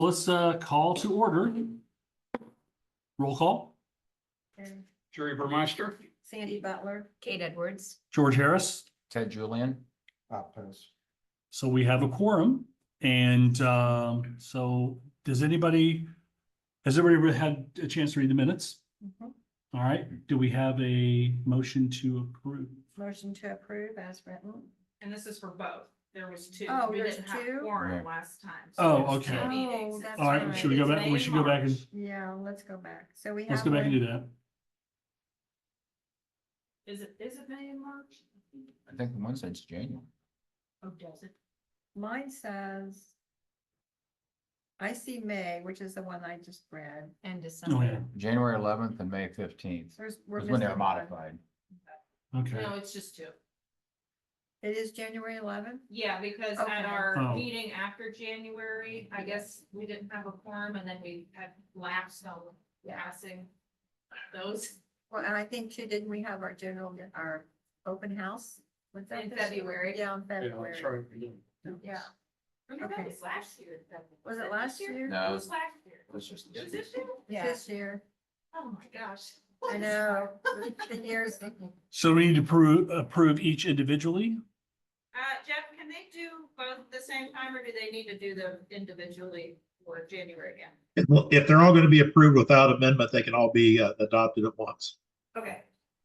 Let's call to order. Roll call. And Jerry Burmeister. Sandy Butler. Kate Edwards. George Harris. Ted Julian. So we have a quorum. And so has everybody had a chance to read the minutes? Mhm. All right. Do we have a motion to approve? Motion to approve as written. And this is for both. There was two. Oh, We there's didn't have two? quorum Right. last time. Oh, there's two okay. meetings. Oh, that's All right, right. should we go It's back? May We should go back and, March. Yeah, let's go back. So we have. let's go back and one- do that. Is it May and March? I think the one says January. Oh, does it? Mine says. I see May, which is the one I just read. And Oh, yeah. December. January 11th and May 15th. We're Was when they missing were one. modified. Okay. No, it's just two. It is January 11th? Yeah, because Okay. at our Oh. meeting after January, I guess we didn't have a quorum and then we had lapsed on passing those Well, and I think too, didn't we have our open house? Was that in this year? February. Yeah, in Yeah, February. that's right. Yeah. Or no, Okay. that was last year. Was it last year? No. It was last year. It's just. It was this year? This year. Oh my gosh. I know. The years. So we need to approve each individually? Jeff, can they do both at the same time or do they need to do them individually for January again? If they're all going to be approved without amendment, they can all be adopted at once. Okay.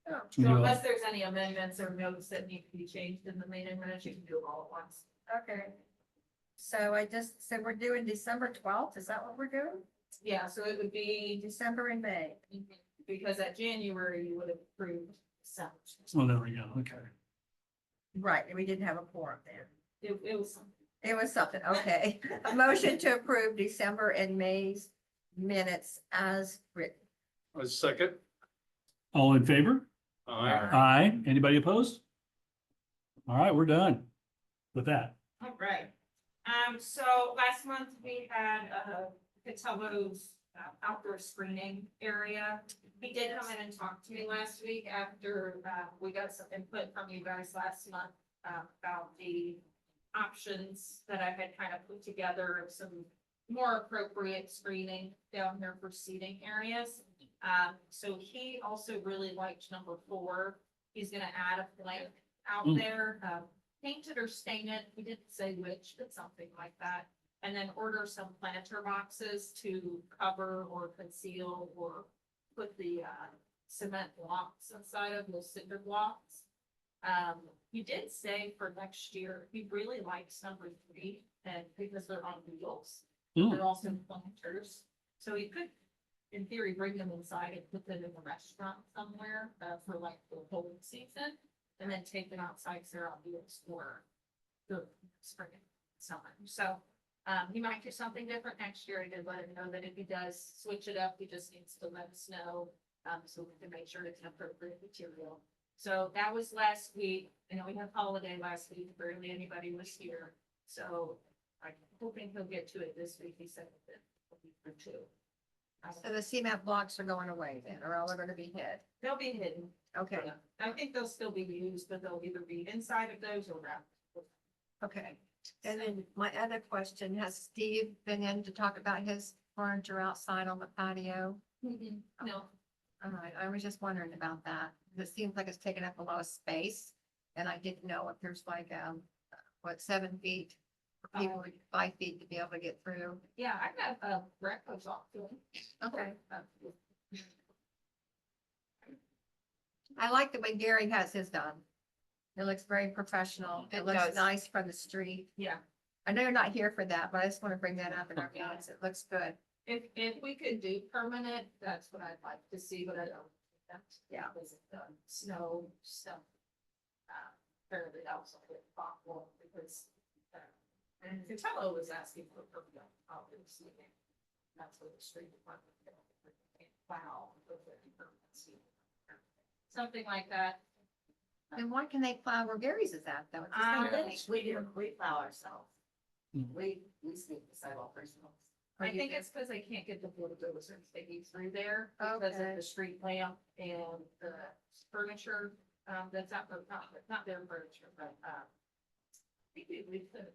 Oh, So Yeah. unless there's any amendments or notes that need to be changed in the meeting minutes, you can do them all at once. Okay. So I just said we're doing December 12th. Is that what we're doing? Yeah, so it would be, December and May. because at January you would have approved some. Oh, there we go. Okay. Right, we didn't have a quorum then. It was something. It was something, okay. A motion to approve December and May's minutes as written. A second. All in favor? Aye. Aye. Anybody opposed? All right, we're done with that. All right. So last month we had, Catello's outdoor screening area. He did come in and talk to me last week after, we got some input from you guys last month, about the options that I had kind of put together of some more appropriate screening down here for seating areas. So he also really liked number 4. He's gonna add a blank out Mm. there, paint it or stain it. He didn't say which, but something like that. And then order some planter boxes to cover or conceal or put the cement blocks inside of those cinder blocks. He did say for next year, he really likes number 3 and because they're on wheels. Mm. They're also planters. So he could, in theory, bring them inside and put them in the restaurant somewhere for like the whole season. And then take them outside so they're on wheels for the spring and summer. So he might do something different next year. I did let him know that if he does switch it up, he just needs to let us know. So we can make sure it's an appropriate material. So that was last week. I know we had holiday last week. Barely anybody was here. So I'm hoping he'll get to it this week. He said that a week or two. So the cement blocks are going away then, or all are going to be hid? They'll be hidden. Okay, Yeah. I think they'll still be used, but they'll either be inside of those or wrapped. okay. And then my other question, has Steve been in to talk about his furniture outside on the patio? No, All right, I was just wondering about that. It seems like it's taking up a lot of space. And I didn't know if there's like, 7 feet? For people with 5 feet to be able to get through. yeah, I got a breakfast off to him. Okay. I like the way Gary has his done. It looks very professional. It It looks does. nice from the street. Yeah, I know you're not here for that, but I just want to bring that up in our minutes. It looks good. if we could do permanent, that's what I'd like to see, but I don't. That's, Yeah. because of the snow stuff. Apparently that was a bit thoughtful because, and Vitello was asking for permanent, obviously. That's what the street department. Wow. Something like that. And why can they plow where Gary's is at though? It's the same thing. We plow ourselves. Mhm. We sweep the sidewalk ourselves. I think it's because they can't get the bulldozers taking through there because Okay. of the street lamp and the furniture, that's not their furniture, but, maybe we could.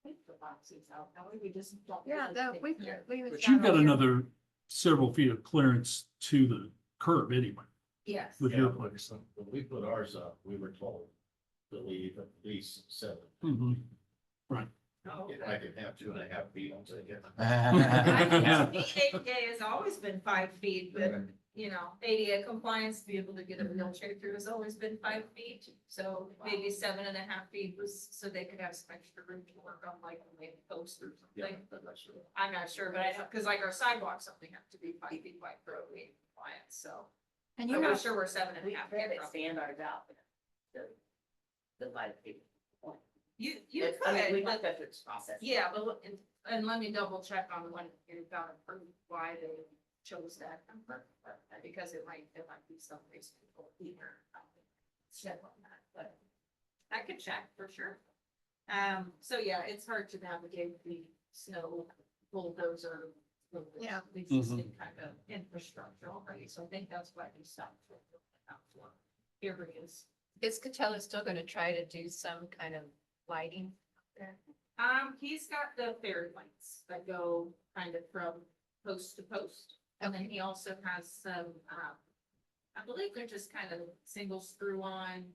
take the boxes out, that way we just don't. Yeah, really that, take we, them. we. was But down you've got here. another several feet of clearance to the curb anyway, Yes. with your place. When we put ours up, we were told to leave at least 7. Mhm. Oh, If I could have 2.5 feet, I'll take it. Yeah. ADA has always been 5 feet, but, you know, ADA compliance to be able to get a wheelchair through has always been 5 feet. So maybe 7.5 feet was, so they could have some extra room to work on like maybe posts or something. I'm not sure, but I know, cause like our sidewalks only have to be 5 feet wide for ADA compliance, so. And I'm you not have, sure we're 7.5. We have it standard out there. The 5 feet. You I mean, we could, have but, to go through this process. yeah, but, and let me double check on when it got approved, why they chose that number. Because it might be some reason for either. Check on that, but I could check for sure. So yeah, it's hard to navigate the snow bulldozer. Yeah. Existing kind of infrastructure already, so I think that's why they stopped. Here it is. is Catella still gonna try to do some kind of lighting there? He's got the fairy lights that go kind of from post to post. And then he also has some, I believe they're just kind of single screw on,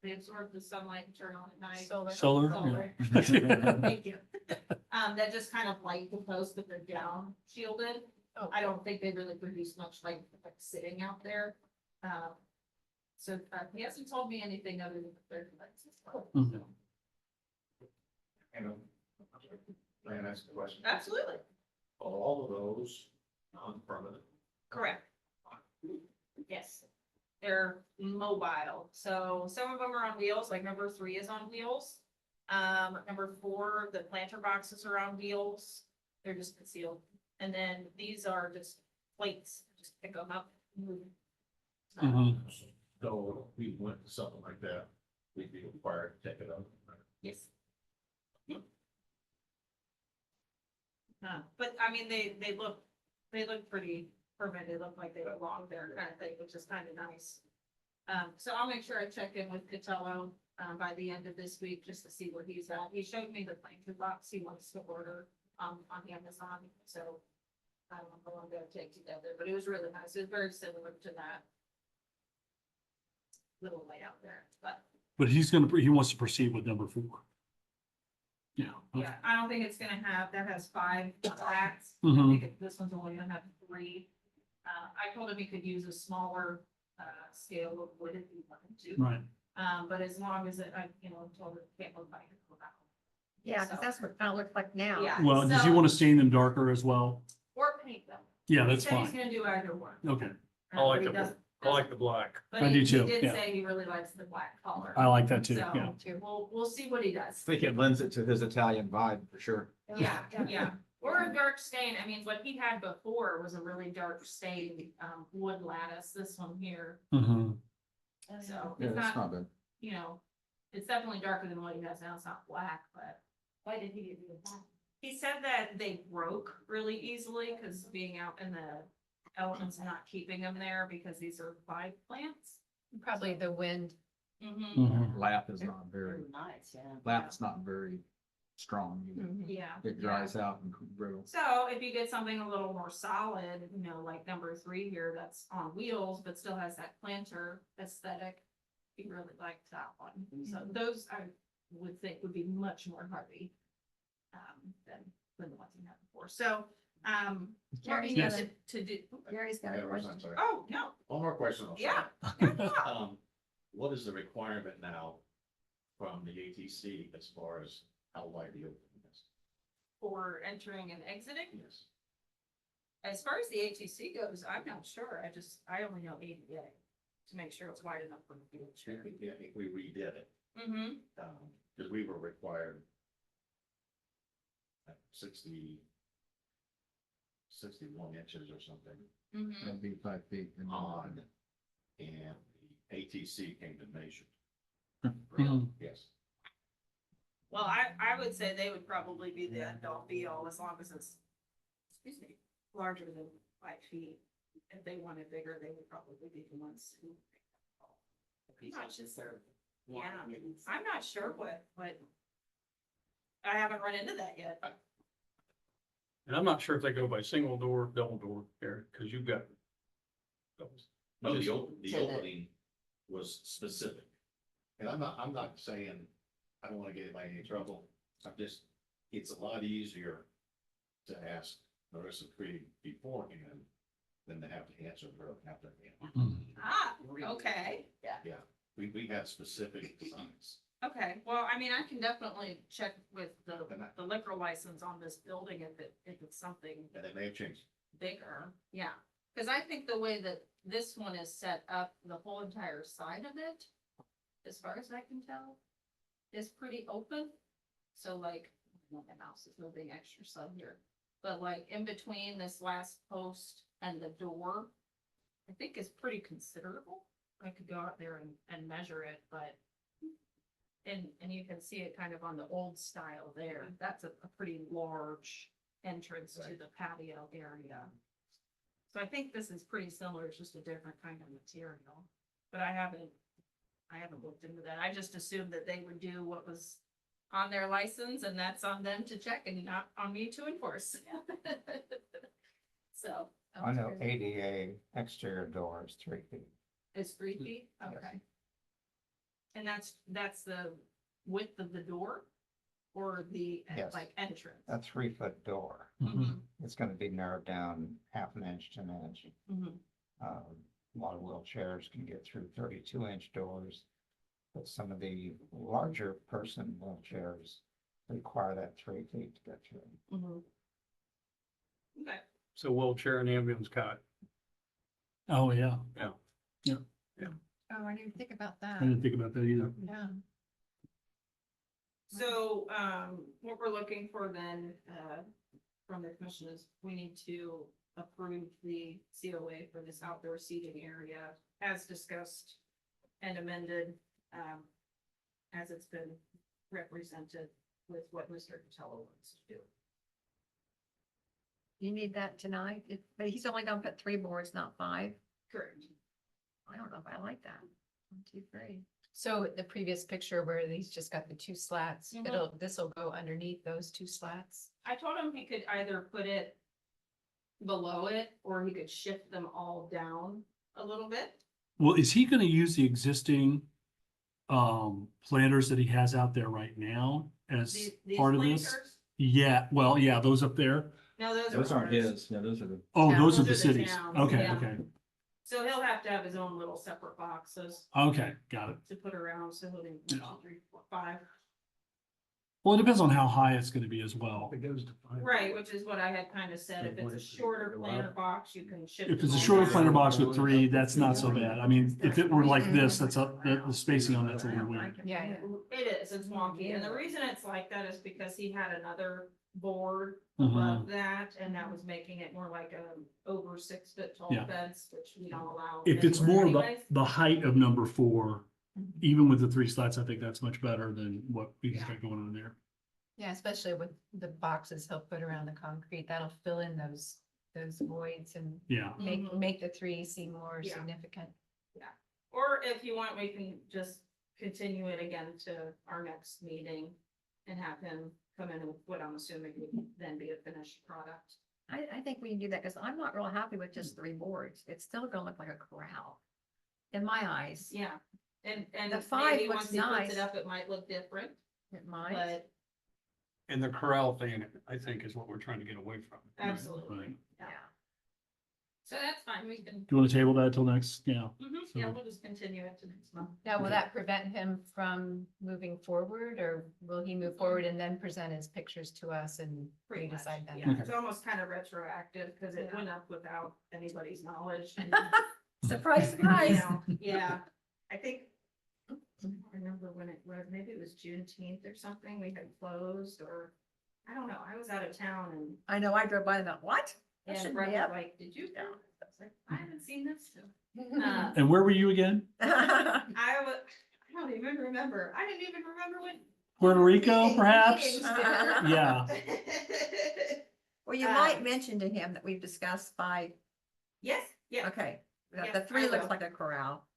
they absorb the sunlight and turn on at night. Solar. Solar, Solar. yeah. Thank you. That just kind of light the post, but they're down shielded. Oh. I don't think they really produce much light like sitting out there. So he hasn't told me anything other than the third lights. Mhm. And, may I ask a question? Absolutely, Are all of those non-permanent? correct. Yes, they're mobile, so some of them are on wheels, like number 3 is on wheels. Number 4, the planter boxes are on wheels, they're just concealed. And then these are just plates, just pick them up. Move. Mhm. So if we went to something like that, we'd be required to take it up. Yes. But I mean, they look pretty permanent, they look like they belong there kind of thing, which is kind of nice. So I'll make sure I check in with Catello, by the end of this week, just to see where he's at. He showed me the planter box he wants to order, on Amazon, so. I don't know how long that'll take together, but it was really nice, it was very similar to that. Little layout there, but. But he wants to proceed with number 4. Yeah. Yeah, I don't think it's gonna have, that has 5 tracks. I Mhm. think this one's only gonna have 3. I told him he could use a smaller, scale of wood if he wanted to. Right. But as long as it, told him it can't look like it. Yeah, cause that's what it kind of looks like now. Yeah. Well, does he So- want to stain them darker as well? Or paint them. Yeah, He that's said He's fine. gonna do either one. Okay, I like He the- doesn't- I like the black. But I he do he too, did yeah. say he really likes the black color. I like that too, So, yeah. we'll see what he does. I think it lends it to his Italian vibe for sure. Yeah, yeah, or a dark stain, I mean, what he had before was a really dark stain, wood lattice, this one here, Mhm. so Yeah, it's that's not, not bad. it's definitely darker than what he has now, it's not black, but. Why did he do that? He said that they broke really easily, cause being out in the elements and not keeping them there, because these are live plants. Probably the wind. Mhm. Lap is not very, Nice, yeah. lap's not very strong. either. Yeah. It yeah. dries out and brittle. So if you get something a little more solid, like number 3 here, that's on wheels, but still has that planter aesthetic. He really liked that one. So those I would think would be much more hardy. Than the ones he had before. So, what we Gary's need got to do. Gary's got a Yeah, I'm question. sorry. Oh, no, One more question. also. yeah. What is the requirement now from the ATC as far as how wide the opening is? For entering and exiting. Yes. As far as the ATC goes, I'm not sure. I only know ADA to make sure it's wide enough for the wheelchair. Yeah, if we redid it, Mm-hmm. because we were required 61 inches or something Mm-hmm. That'd be 5 feet. and on, and the ATC came to measure. Mhm. Yes. Well, I would say they would probably be the end all be all as long as it's, larger than 5 feet. If they wanted bigger, they would probably be the ones who. Matches their Yeah, I'm not sure what. I haven't run into that yet. And I'm not sure if they go by single door, double door there, because you've got. those. No, Just- the opening was specific. And I'm not saying, I don't wanna get anybody in any trouble, I'm just, it's a lot easier to ask notice of tree beforehand than to have to answer her after. Ah, okay, We had specific designs. okay. Well, I mean, I can definitely check with the liquor license on this building if it's something And they may have changed. bigger, yeah. Cause I think the way that this one is set up, the whole entire side of it, as far as I can tell, is pretty open. So like, my mouse is moving extra slow here, but like in between this last post and the door, I think is pretty considerable. I could go out there and measure it, but and you can see it kind of on the old style there. That's a pretty large entrance to the patio area. So I think this is pretty similar, it's just a different kind of material, but I haven't looked into that. I just assumed that they would do what was on their license and that's on them to check and not on me to enforce. So, I know ADA exterior door is 3 feet. it's 3 feet, okay. And that's the width of the door or the Yes. like entrance? A 3-foot door. Mhm. It's gonna be narrowed down half an inch to an inch. Mhm. A lot of wheelchairs can get through 32-inch doors. But some of the larger person wheelchairs require that 3 feet to get through. Mhm. Okay. So wheelchair and ambulance cot. Oh, yeah. Oh, I didn't think about I that. didn't think about that either. Yeah. So, what we're looking for then, from the commission is we need to approve the COA for this outdoor seating area as discussed and amended, as it's been represented with what Mr. Costello wants to do. You need that tonight, but he's only gonna put 3 boards, not 5. Correct. I don't know if I like that. 1, 2, 3. So the previous picture where he's just got the 2 slats, Mhm. this'll go underneath those 2 slats. I told him he could either put it below it or he could shift them all down a little bit. Well, is he gonna use the existing planters that he has out there right now as These part of this? planters? Yeah, well, yeah, those up there. No, those Those are aren't ours. his, yeah, those are the. Oh, Yeah, those are those the are the cities. towns, Okay, yeah. okay, So he'll have to have his own little separate boxes okay, got it. to put around, so he'll need Yeah. 1, 2, 3, 4, 5. Well, it depends on how high it's gonna be as well. It goes to 5. Right, which is what I had kind of said, if it's a shorter planter box, you can shift. If it's a them all shorter down. planter box with 3, that's not so bad. I mean, if it were like this, that's the spacing on that's a I little don't weird. like it. Yeah, yeah. It is, it's wonky, and the reason it's like that is because he had another board Uh-huh. above that, and that was making it more like a over 6 foot tall Yeah. fence, which we don't allow. If it's anywhere more anyways. the height of number 4, even with the 3 slats, I think that's much better than what we Yeah. got going on there. Yeah, especially with the boxes he'll put around the concrete, that'll fill in those voids and Yeah, Mhm. make the 3 seem more Yeah. significant. Or if you want, we can just continue it again to our next meeting and have him come in with what I'm assuming would then be a finished product. I think we can do that, because I'm not real happy with just 3 boards. It's still gonna look like a corral. In my eyes, Yeah, and The 5 maybe looks once he puts nice. it up, it might look different, it might. but And the corral thing, I think, is what we're trying to get away from. absolutely. right. Yeah. So that's fine, we can, Do you want to table that till next? Yeah. yeah, So- we'll just continue it to next month. Now, will Okay. that prevent him from moving forward, or will he move forward and then present his pictures to us and we Pretty much, decide then? yeah, it's almost kind of retroactive, because it went up without anybody's knowledge. and, Surprise, you surprise. know, yeah, I think, I don't remember when it was, maybe it was Juneteenth or something, we had closed, or, I don't know, I was out of town and I know, I drove by and thought, what? That And shouldn't Brett be was up. like, did you? I was like, I haven't seen this. Mm-hmm. And where were you again? I don't even remember. I didn't even remember when. Puerto Rico, perhaps? Meetings there. Yeah. Well, you Uh, might mention to him that we've discussed 5, Yes, yeah, okay. Yeah, The 3 I looks will. like a corral.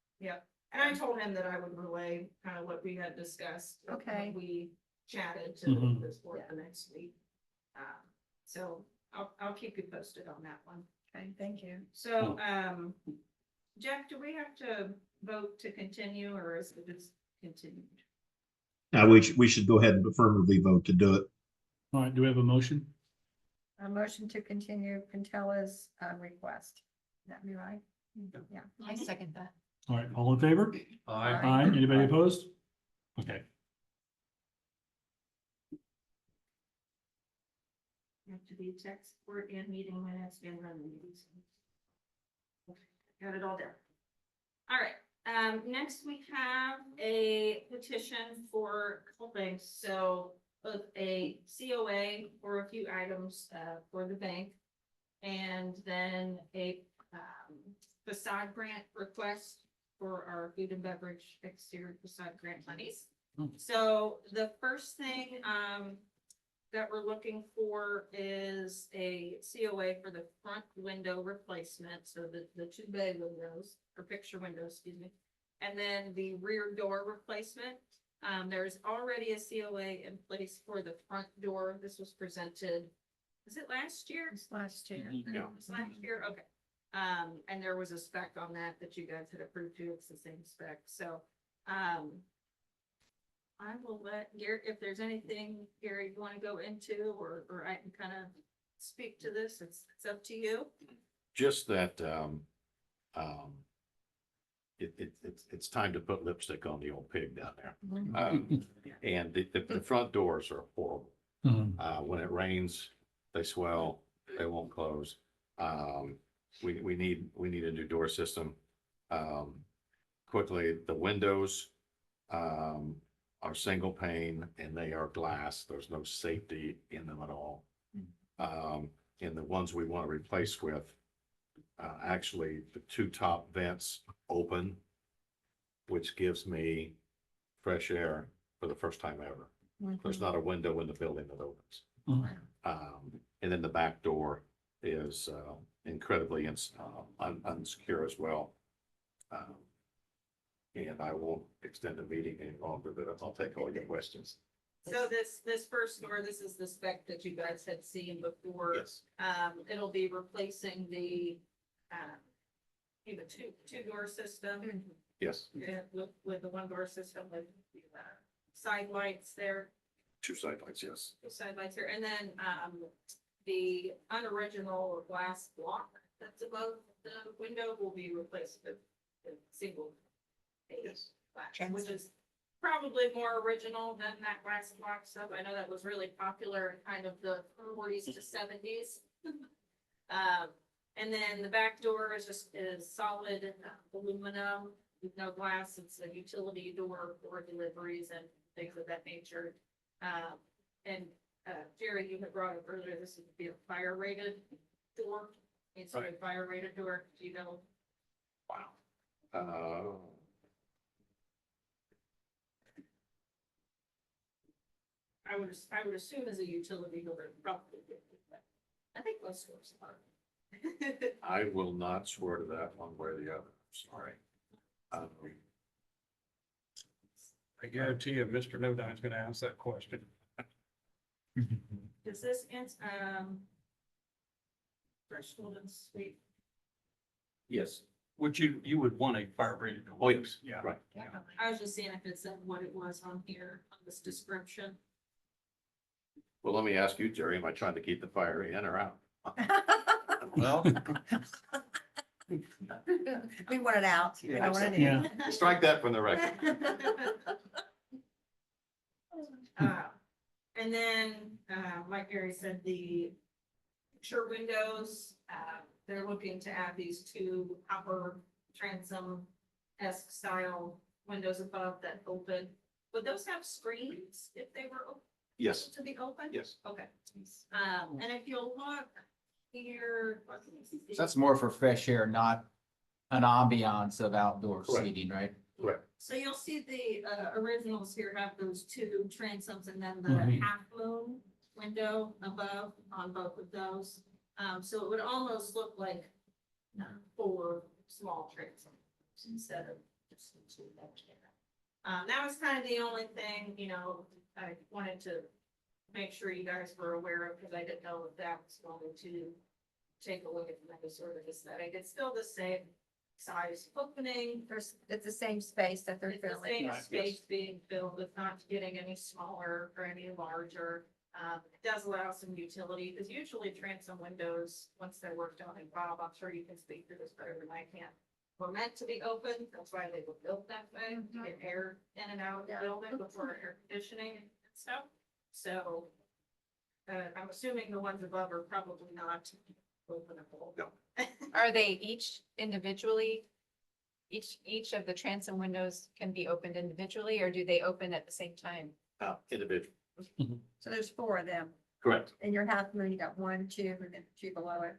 And I told him that I would relay kind of what we had discussed. what Okay. We chatted to Mhm. this board the next week. So I'll keep you posted on that one. Okay, thank you. So, Jeff, do we have to vote to continue or is it just continued? Now, we should go ahead and affirmatively vote to do it. All right, do we have a motion? A motion to continue Quintella's request. That be right? Yeah. I second that. All right, all in favor? I, Aye. Anybody opposed? Okay. Have to be text report and meeting minutes and run the meetings. Okay, got it all down. All right, next we have a petition for a couple things. So both a COA for a few items, for the bank. And then a, facade grant request for our food and beverage exterior facade grant monies. Hmm. So the first thing, that we're looking for is a COA for the front window replacement, so the two bay windows, or picture windows, excuse me. And then the rear door replacement. There's already a COA in place for the front door. This was presented, was it last year? It's last year. Yeah. It was last year, okay. And there was a spec on that you guys had approved too. It's the same spec, so, I will let Gary, if there's anything, Gary, you wanna go into, or I can kind of speak to this, it's up to you. Just that, it's time to put lipstick on the old pig down there. And the front doors are horrible. Mhm. When it rains, they swell, they won't close. We need a new door system. Quickly, the windows, are single pane and they are glass. There's no safety in them at all. And the ones we want to replace with, actually the two top vents open, which gives me fresh air for the first time ever. There's not a window in the building that opens. Mhm. And then the back door is incredibly unsecure as well. And I won't extend the meeting any longer, but I'll take all your questions. So this first door, this is the spec that you guys had seen before. Yes. It'll be replacing the, two door system. Yes, Yeah, with the one door system with the, side lights there. two side lights, yes. The side lights here, and then, the unoriginal glass block that's above the window will be replaced with a single Yes. glass, which is probably more original than that glass block stuff. I know that was really popular in kind of the 40s to 70s. And then the back door is solid aluminum with no glass. It's a utility door for deliveries and things of that nature. And Jerry, you had brought up earlier, this would be a fire rated door. It's a Right. fire rated door, do you know? Wow. I would assume as a utility door, it probably would be, but I think most stores are. I will not swear to that one way or the other, sorry. I guarantee you, Mr. Nodine's gonna ask that question. Does this, Fresh Golden Sweet, Yes, Which you would want a fire rated. Oh, yes. Yeah. right. I was just seeing if it said what it was on here, on this description. Well, let me ask you, Jerry, am I trying to keep the fire in or out? Well, We want it out. We don't want it in. Yeah. Strike that from the record. And then, like Gary said, the picture windows, they're looking to add these two upper transom-esque style windows above that open. Would those have screens if they were Yes, to be open? yes. Okay. And if you'll look here. That's more for fresh air, not an ambiance of outdoor Correct. seating, right? Correct. So you'll see the originals here have those two transoms and then the Mhm. half moon window above on both of those. So it would almost look like 4 small transoms instead of just the two edge there. That was kind of the only thing, you know, I wanted to make sure you guys were aware of, because I didn't know if that was going to take away from any sort of aesthetic. It's still the same size opening. It's the same space that they're It's the filling. same Right, yes. space being filled, it's not getting any smaller or any larger. It does allow some utility, because usually transom windows, once they're worked on, and Bob, I'm sure you can speak to this better than I can, were meant to be open, that's why they were built that way, to get air in and out of the Yeah. building before air conditioning and stuff. So, I'm assuming the ones above are probably not openable. Are they each individually? Each of the transom windows can be opened individually, or do they open at the same time? Individual, So there's 4 of them. correct. In your half moon, you got 1, 2, and then 2 below it.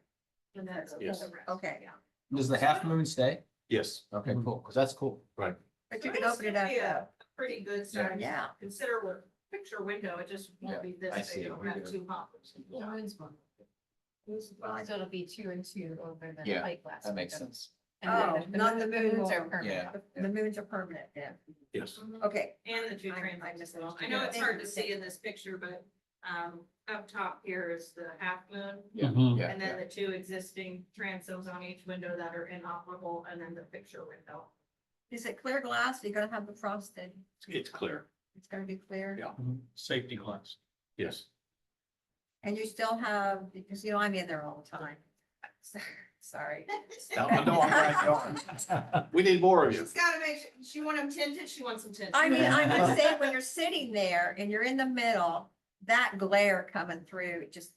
And that's. Yes. the rest, Okay. yeah. Does the half moon stay? Yes, Okay, cool, because that's cool. right. But So you can it'll open it still up be a though. Pretty good size. Yeah. Considerable picture window, it just Yeah, won't be this I big, see it. it'll We have do. 2 hoppers. So it'll be 2 and 2 over the Yeah, plate glass. That makes window. sense. And Oh, then not the moon moons are one. permanent. Yeah. The moons are permanent, yeah. Yes. Okay. And the 2 I transoms as well. I misunderstood. know it's hard to Yeah. see in this picture, but, up top here is the half moon. Yeah, Mhm. yeah, And then yeah. the 2 existing transoms on each window that are inoperable, and then the picture window. Is it clear glass? You're gonna have the frosted. It's clear, It's gonna be clear. Yeah. Safety glass. yes. And you still have, because you know, I'm in there all the time. Sorry. No, no, I'm right. We need more of you. She's gotta make, she want them tinted, she wants them tinted. I mean, I'm just saying, when you're sitting there and you're in the middle, that glare coming through, it just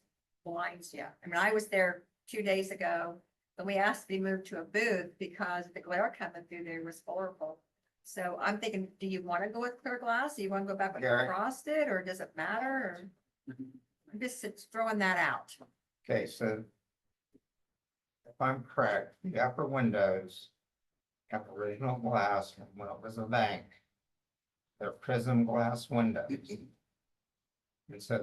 blinds you. I mean, I was there 2 days ago, and we asked to be moved to a booth because the glare coming through there was horrible. So I'm thinking, do you want to go with clear glass? Do you want to go back with Gary? frosted, or does it matter? Or I'm just throwing that out. Okay, so if I'm correct, the upper windows have original glass from when it was a bank. They're prism glass windows. And so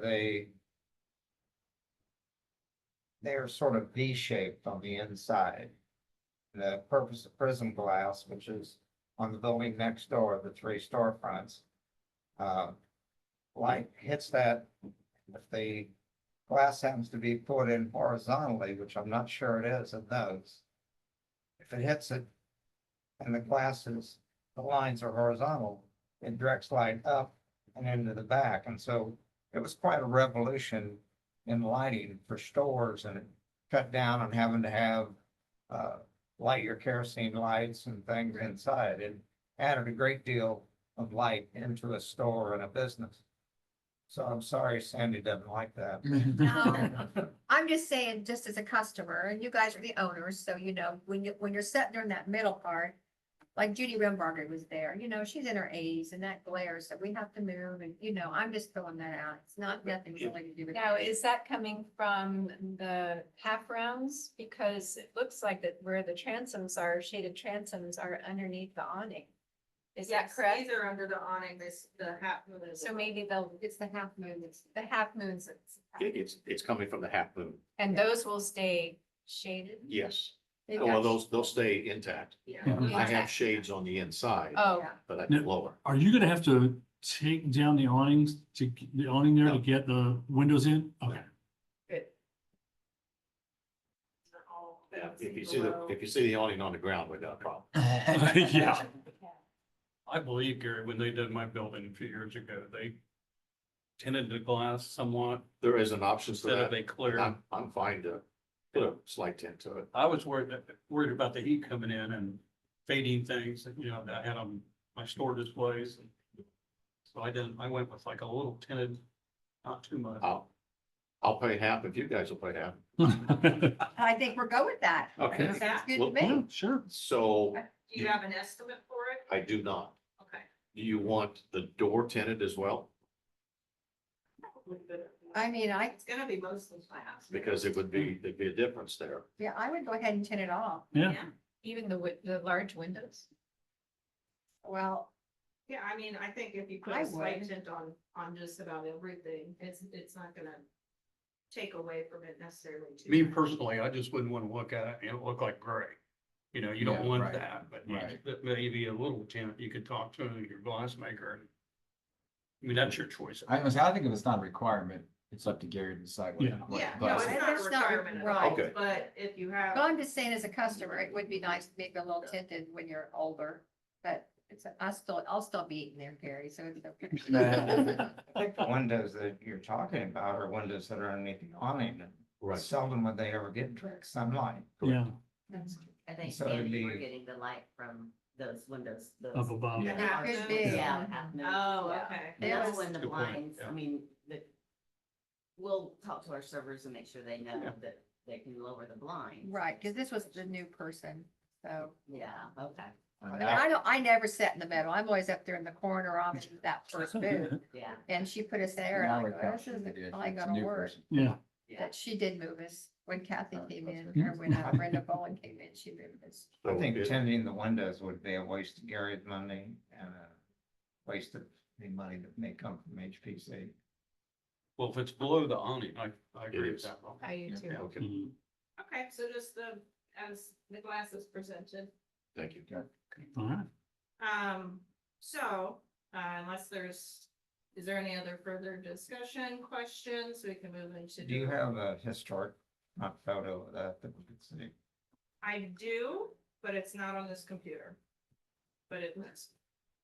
they're sort of V-shaped on the inside. The purpose of prism glass, which is on the building next door, the 3 storefronts, light hits that. If the glass happens to be put in horizontally, which I'm not sure it is in those, if it hits it and the lines are horizontal, it directs light up and into the back. And so it was quite a revolution in lighting for stores, and it cut down on having to have light your kerosene lights and things inside, and added a great deal of light into a store and a business. So I'm sorry Sandy doesn't like that. No, I'm just saying, just as a customer, and you guys are the owners, so you know, when you're sitting there in that middle part, like Judy Rimbarger was there, you know, she's in her 80s and that glare, so we have to move, and you know, I'm just throwing that out. It's not nothing really to do with. Now, is that coming from the half rounds? Because it looks like that where the transoms are, shaded transoms are underneath the awning. Is that Yes, correct? These are under the awning, the half moon is. So maybe they'll, It's the half moon. It's the half moons, It's coming from the half moon, and those will stay shaded? yes. they've Well, got- those stay intact. Yeah. Yeah. I have shades on the inside, Oh, yeah. but I No. can lower. Are you gonna have to take down the awnings the awning there to No. get the windows in? Okay. good. They're all Yeah, facing if below. you see the awning on the ground, we got a problem. Yeah. I believe, Gary, when they did my building a few years ago, they tinted the glass somewhat There is an option for instead of that. a clear. I'm fine to put a slight tint to it. I was worried about the heat coming in and fading things, you know, that I had on my store displays. So I went with like a little tinted, not too much. I'll pay half if you guys will pay half. I think we're good with that. Okay. Sounds good to Well, Yeah, me. sure. So Do you have an estimate for it? I do not. Okay. Do you want the door tinted as well? Probably better. I mean, It's gonna be mostly glass. Because there'd be a difference there. yeah, I would go ahead and tint it off. Yeah. Even the large windows? Well, Yeah, I mean, I think if you put I a slight would. tint on just about everything, it's not gonna take away from it necessarily too Me much. personally, I just wouldn't want to look at it and it look like gray. You know, you don't Yeah, want right, that, but right. but maybe a little tent, you could talk to your glass maker. I mean, that's your choice. I think if it's not a requirement, it's up to Gary to decide what. Yeah. what Yeah, no, glass- it's not a It's not requirement at right. all, Okay. but if you have. Well, I'm just saying as a customer, it would be nice to maybe a little tinted when you're older, but I'll still be eating there, Gary, so it's okay. I think the windows that you're talking about are windows that are underneath the awning. and Right. Seldom would they ever get direct sunlight. Yeah, I think So it'd Andy, we're be- getting the light from those windows. up above. Yeah. It could be. Yeah. half moon, Oh, yeah. okay. And that's It was- when the Good point, blinds, yeah. I mean, we'll talk to our servers and make sure they know Yeah. that they can lower the blinds. Right, because this was the new person, so. Yeah, okay, I mean, I never sat in the middle. I'm always up there in the corner on that first booth. yeah. And she put us there and Now I we're go, this capturing isn't it. probably It's a gonna new work. person. Yeah, But she did move us when Kathy came in, Yeah. or when Brenda Bowen came in, she moved us. I think it- tinting the windows would be a waste of Gary's money and a waste of the money that may come from HPC. Well, if it's below the awning, I agree with is. that. Rob. I do too. Yeah, okay, Mhm. Okay, so just as the glass is presented. thank you. All right. So, unless is there any other further discussion, questions, we can move into. Do you have a historic, not photo of that we could see? I do, but it's not on this computer. But it looks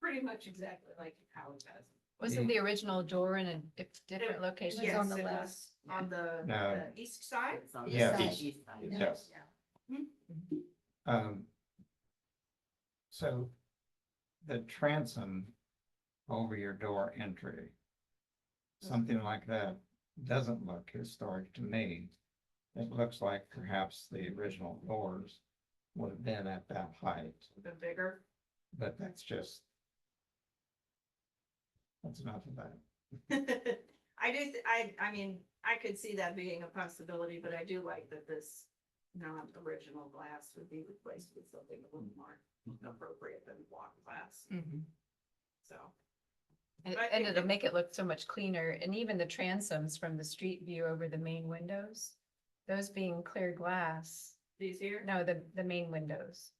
pretty much exactly like how it does. Wasn't the original door in a different location? Yes. on the it left. was On the No. the east side? It's on the Yeah. east side. Yes. So the transom over your door entry, something like that doesn't look historic to me. It looks like perhaps the original doors would have been at that height, A bit bigger. but that's enough of that. I do, I mean, I could see that being a possibility, but I do like that this non-original glass would be replaced with something a little more appropriate than block glass, so. And, But I and think it'll it- make it look so much cleaner, and even the transoms from the street view over the main windows, those being clear glass, These here? no, the main windows.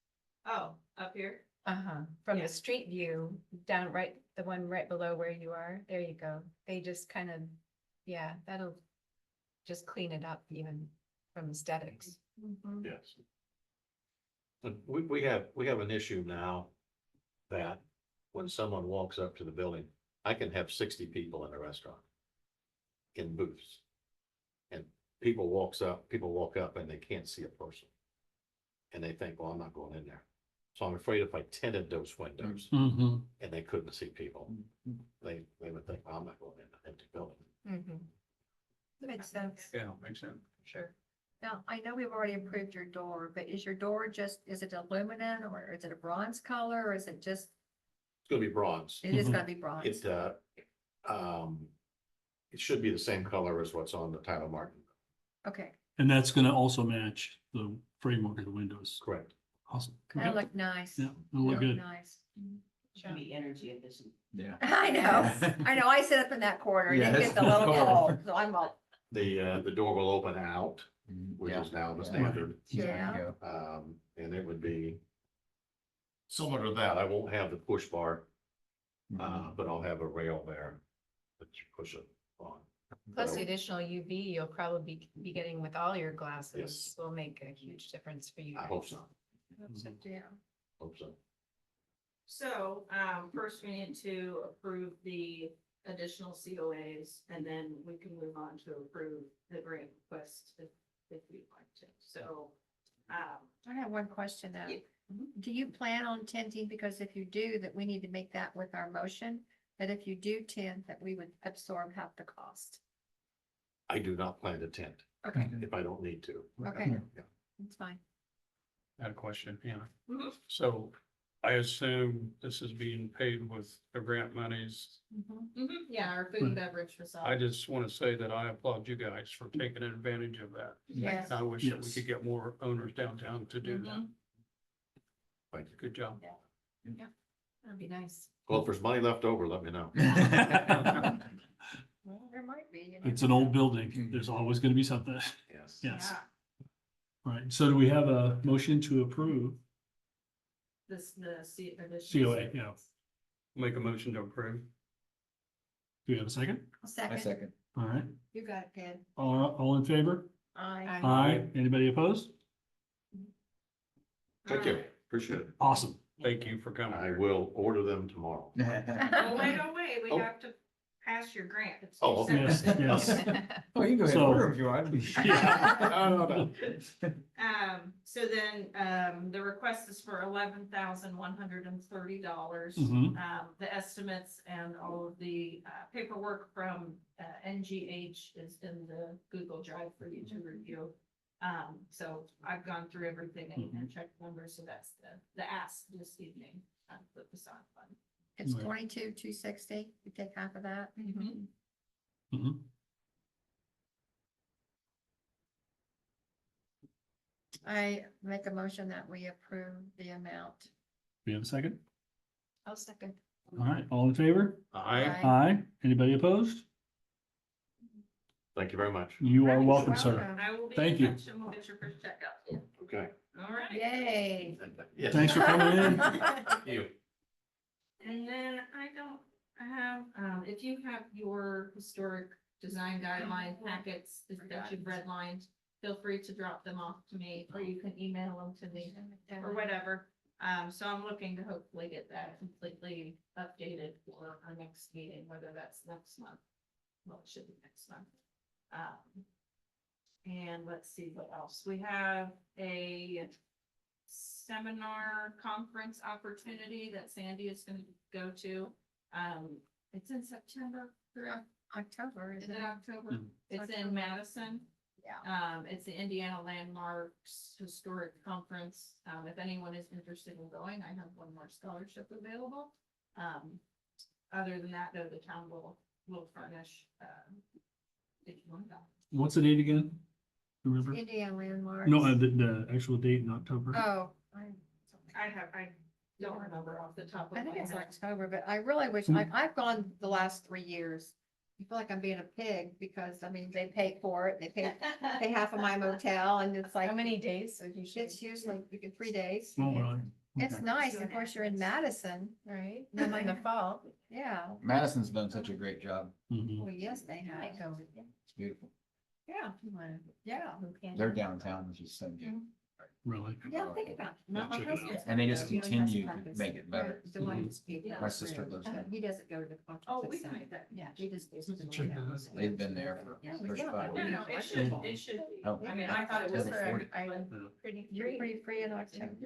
Oh, up here? Uh-huh, from Yeah. the street view, down right, the one right below where you are, there you go. They just kind of, yeah, that'll just clean it up even from aesthetics. Yes. But we have an issue now that when someone walks up to the building, I can have 60 people in a restaurant. In booths. And people walk up and they can't see a person. And they think, well, I'm not going in there. So I'm afraid if I tinted those windows Mhm. and they couldn't see people, they would think, well, I'm not going in an empty building. Makes sense. Yeah, makes sense. Sure. Now, I know we've already approved your door, but is your door is it aluminum or is it a bronze color or is it just, It's gonna be bronze. it is Mhm. gonna be bronze? It should be the same color as what's on the Tyler Martin. Okay, And that's gonna also match the framework of the windows. Correct. Awesome. that'll look nice. Yeah, it'll look good. Nice. Should be energy efficient. Yeah. I know, I sit up in that corner and it Yes. gets a little cold, so I'm all, The door will open out, which Yeah. is now the Yeah. standard. Yeah. There you go. And it would be similar to that. I won't have the push bar, but I'll have a rail there that you push it on. Plus the So, additional UV you'll probably be getting with all your glasses Yes. will make a huge difference for you. I hope so, yeah. hope so. So, first we need to approve the additional COAs, and then we can move on to approve the grant request if we'd like to, so. I have one question though. Yeah. Do you plan on tinting? Because if you do, that we need to make that with our motion, that if you do tint, that we would absorb half the cost. I do not plan to tint Okay, if I don't need to. okay, Yeah. that's fine. I had a question, yeah. So I assume this is being paid with the grant monies. Yeah, our food and beverage I facility. just want to say that I applaud you guys for taking advantage of that. Yes. I wish that we Yes. could get more owners downtown to do that. Thank you. Good job. That'd be nice. Well, if there's money left over, let me know. Well, there might be. you It's never an know. old building. There's always gonna be something. Yes. Yes. Yeah. All right. So do we have a motion to approve the COA, yeah. Make a motion to approve. Do you have a second? A I second, second. All right, you got it, Ken. all in favor? Aye. Aye. Anybody opposed? Thank you, appreciate it. Awesome. Thank you for coming. I will order them tomorrow. Oh, wait, we Oh. have to pass your grant. It's Oh, okay. Yes, yes. Well, you can go ahead and So- order 'em if you want. Yeah. So then, the request is for $11,130. Mhm. The estimates and all of the paperwork from NGH is in the Google Drive for you to review. So I've gone through everything and checked numbers, so that's the ask this evening for the facade fund. It's Right. 22,260. You take half of that. Mhm. I make a motion that we approve the amount. Do you have a second? I'll second. All right, all in favor? Aye. Aye. Anybody opposed? Thank you very much. You are Right, welcome, you're sir. welcome. I will be Thank in you. touch and we'll get your first checkup. Okay. All right. Yay. Yes. Thanks for coming in. Thank you. And then I don't have, if you have your historic design guideline packets that you've redlined, feel free to drop them off to me, or you can email them to me, or whatever. So I'm looking to hopefully get that completely updated for our next meeting, whether that's next month. Well, it should be next month. And let's see what else. We have a seminar conference opportunity that Sandy is gonna go to. It's in September, correct? October, Is isn't it it? October? Mm. It's October. in Madison. Yeah. It's the Indiana Landmarks Historic Conference. If anyone is interested in going, I have one more scholarship available. Other than that, though, the town will furnish, if you want to go. What's the date again? Remember? Indiana landmarks. No, the actual date in October. Oh, I don't remember off the top of I my think it's head. October, but I really wish, I've gone the last 3 years. I feel like I'm being a pig because, I mean, they pay for it, they pay half of my motel and it's like. How many days? Would you It's usually 3 days. Oh, really? It's Okay. nice, of course, you're in Madison, Right, No, in the fall. yeah, Madison's done such a great job. Mhm. well, yes, they I have, go with you. It's beautiful. yeah, yeah, Their downtown is just so good. Really? yeah, think about it. Not my Check it out. husband. And they just He only has continue to practice. make it better. The one who's speaking. My sister lives there. He doesn't go to the Oh, conference. we can itself. make that. Yeah, he just goes to the. Check that out. conference. They've been there for Yeah, 35 No, years. no, it should be. Oh. I mean, I thought it was Doesn't for afford it. everybody. Pretty You're free. pretty free in October.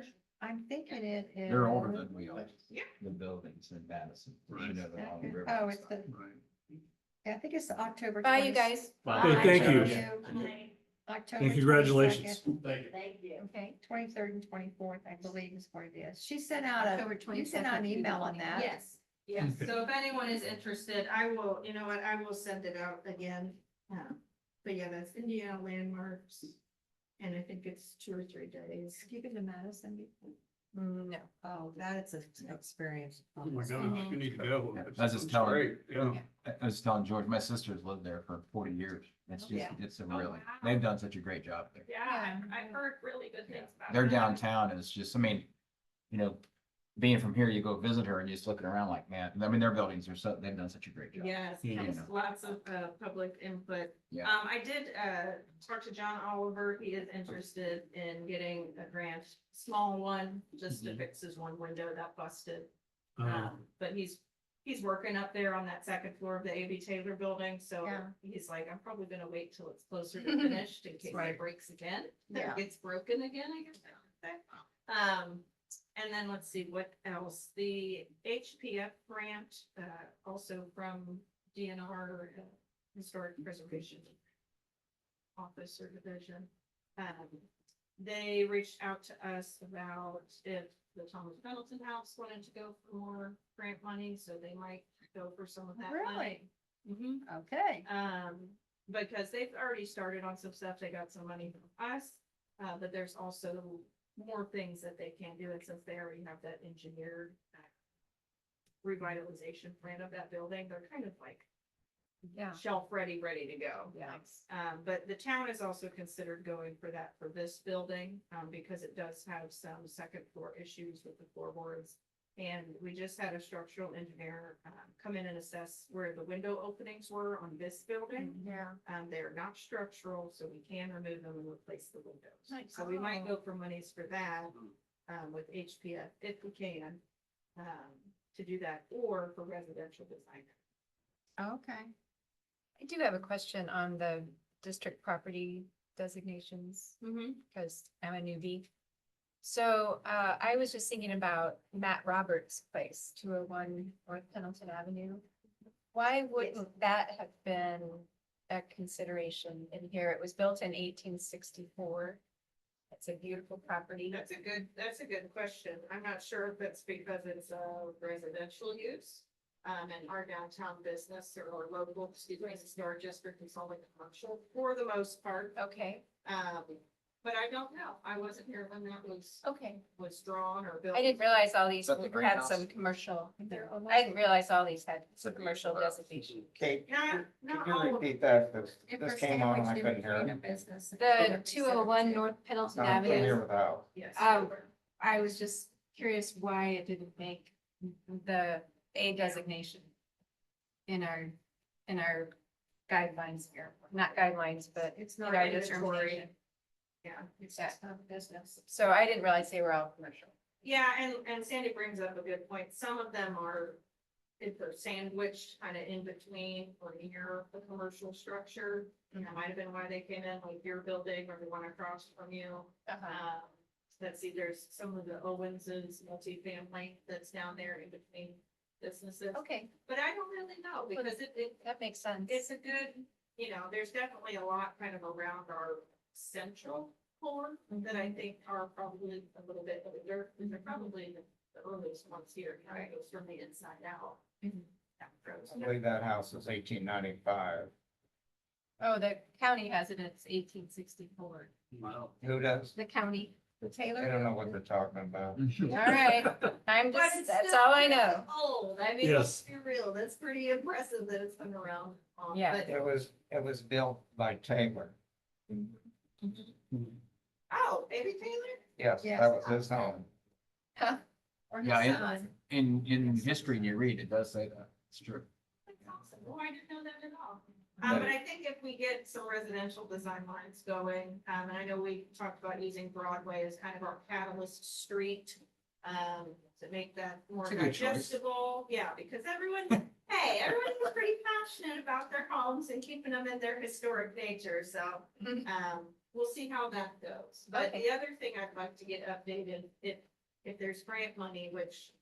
I'm thinking it is. They're older than we are. Yeah. The buildings in Madison. Right. You know, they're on the river Oh, and it's stuff. the, Right. yeah, I think it's the October. Bye, you 20 guys. Hey, thank you. October And congratulations. 22nd. Thank you. Okay, 23rd and 24th, I believe is what it is. She sent out October you sent out an 22nd. email on that. Yes, yes. So if anyone is interested, I will, you know what, I will send it out again. But yeah, that's Indiana Landmarks. And I think it's 2 or 3 days. Have you been to Madison before? No. Oh, that is an experience. Oh my gosh, you need to go. Yeah, It's- I was just it's telling- great, Yeah. I was telling George, my sister's lived there for 40 years. It's just, Yeah. it's a Oh, really, wow. they've done such a great job there. Yeah, I've heard really good things about it. Their downtown is just, I mean, you know, being from here, you go visit her and you're just looking around like, man, I mean, their buildings are so, they've done such a great job. Yes, Yeah. yes, lots of public input. Yeah. I did talk to John Oliver. He is interested in getting a grant, small one, just to Mhm. fix his one window that busted. Uh, But he's working up there on that second floor of the A.B. Taylor building, so Yeah. he's like, I'm probably gonna wait till it's closer to finished in case Right. it breaks again. Yeah. It gets broken again, I guess. I would say. And then let's see what else. The HPF grant, also from DNR, Historic Preservation Office or Division. They reached out to us about if the Thomas Pendleton House wanted to go for more grant money, so they might go for some of that money. Mhm. Okay. Because they've already started on some stuff, they got some money from us, but there's also more things that they can do, and since they already have that engineered revitalization plan of that building, they're kind of like Yeah. shelf ready, ready to go. Yeah. But the town is also considered going for that for this building, because it does have some second floor issues with the floorboards. And we just had a structural engineer, come in and assess where the window openings were on this building. Yeah. They're not structural, so we can remove them and replace the windows. Nice. So we might go for monies for that, with HPF if we can, to do that, or for residential design. Okay. I do have a question on the district property designations, because I'm a newbie. So, I was just thinking about Matt Roberts' place, 201 North Pendleton Avenue. Why wouldn't that have been a consideration in here? It was built in 1864. It's a beautiful property. That's a good question. I'm not sure if it's because it's a residential use. And our downtown business or local, historic district is only commercial for the most part. Okay, But I don't know. I wasn't here when that okay. was drawn or built. I didn't realize all these that the had greenhouse? some commercial. I didn't realize all these had It's a commercial beautiful house. designation. Kate, Not, can not you all of repeat that? This If this we're came on and I sandwiched in couldn't hear between a it. business and The another 201 facility. North Pendleton I'm familiar Avenue. with that. Yes. I was just curious why it didn't make the A designation in our guidelines here, not guidelines, but It's in not our inventory. determination. Yeah, it's Yeah. just not a business. So I didn't realize they were all commercial. Yeah, and Sandy brings up a good point. Some of them are, if they're sandwiched kind of in between or near the commercial structure. And that might have been why they came in, like your building or the one across from you. Let's see, there's some of the Owens's multifamily that's down there in between businesses. Okay, But I don't really know because that makes sense. it's a good, there's definitely a lot kind of around our central core that I think are probably a little bit older. And they're probably the earliest ones here, kind of goes from the inside out. That grows. I believe that house is 1895. Oh, the county has it, it's 1864. Wow. Who does? The county. The I Taylor. don't know what they're talking about. All right, I'm But just, it's that's still all I know. Old, I mean, Yes. let's be real, that's pretty impressive that it's been around. Yeah. But- It was built by Taylor. Oh, maybe Taylor? Yes, Yes. that was his home. Or his Yeah, son. in history, you read, it does say that. It's true. That's awesome. Oh, I didn't know that at all. But I think if we get some residential design lines going, and I know we talked about using Broadway as kind of our catalyst street, to make that more It's a good choice. digestible. Yeah, because everyone's pretty passionate about their homes and keeping them in their historic nature, so, we'll see how that goes. But Okay. the other thing I'd like to get updated, if there's grant money, which,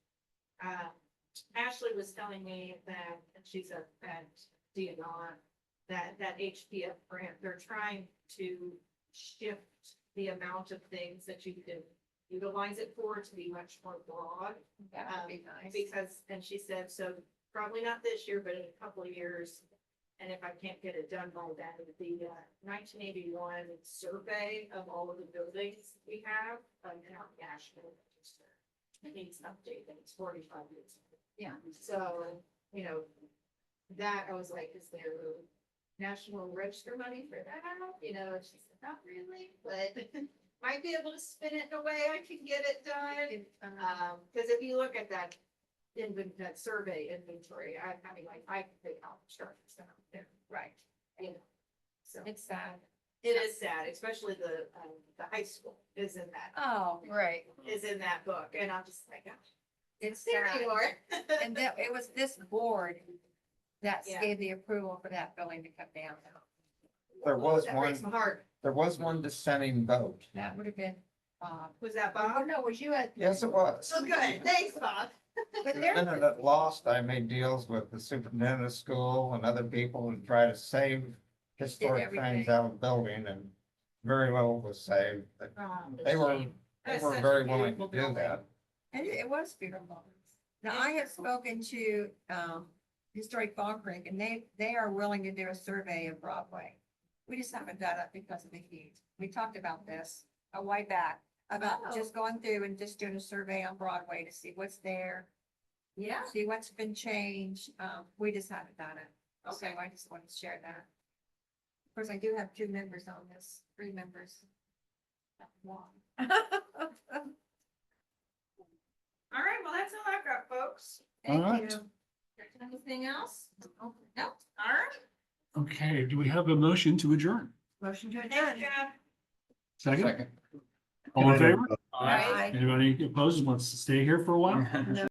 Ashley was telling me that, and she's at DNR, that HPF grant, they're trying to shift the amount of things that you can utilize it for to be much more broad. That would be nice. Because, and she said, so probably not this year, but in a couple of years. And if I can't get it done by then, the 1981 survey of all of the buildings we have in our national register. It needs updating, it's 45 years. Yeah. So, that I was like, is there national register money for that? And she said, not really, but might be able to spin it in a way I can get it done. Cause if you look at that survey inventory, I mean, like, I can take out construction stuff there. Right. So It's sad. it is sad, especially the high school is in that, Oh, Right. is in that book. And I'm just like, gosh, it's there sad. anymore. And that, it was this board that Yeah. gave the approval for that building to come down. There was That breaks my one, heart. there was one dissenting vote. That would have been, Bob. Was that Oh, Bob? no, was you at? Yes, it was. So good. Thanks, Bob. But The there, minute it lost, I made deals with the superintendent of school and other people and try to save historic things everything. out of the building, and very little was saved. But they were, they That's were such a very willing to beautiful do building. that. and it was beautiful. Now, I have spoken to, Historic Fall Creek, and they are willing to do a survey of Broadway. We just haven't done it because of the heat. We talked about this a while back, about Oh. just going through and just doing a survey on Broadway to see what's there, Yeah. see what's been changed. We just haven't done it. So I just wanted to share that. Of course, I do have 2 members on this, 3 members. One. All right, well, that's all I've got, folks. All Thank right. you. Anything else? No. All right. Okay, do we have a motion to adjourn? Motion to Thanks, adjourn. Jeff. Second, Second. all in favor? Aye. Anybody opposed, wants to stay here for a while? No.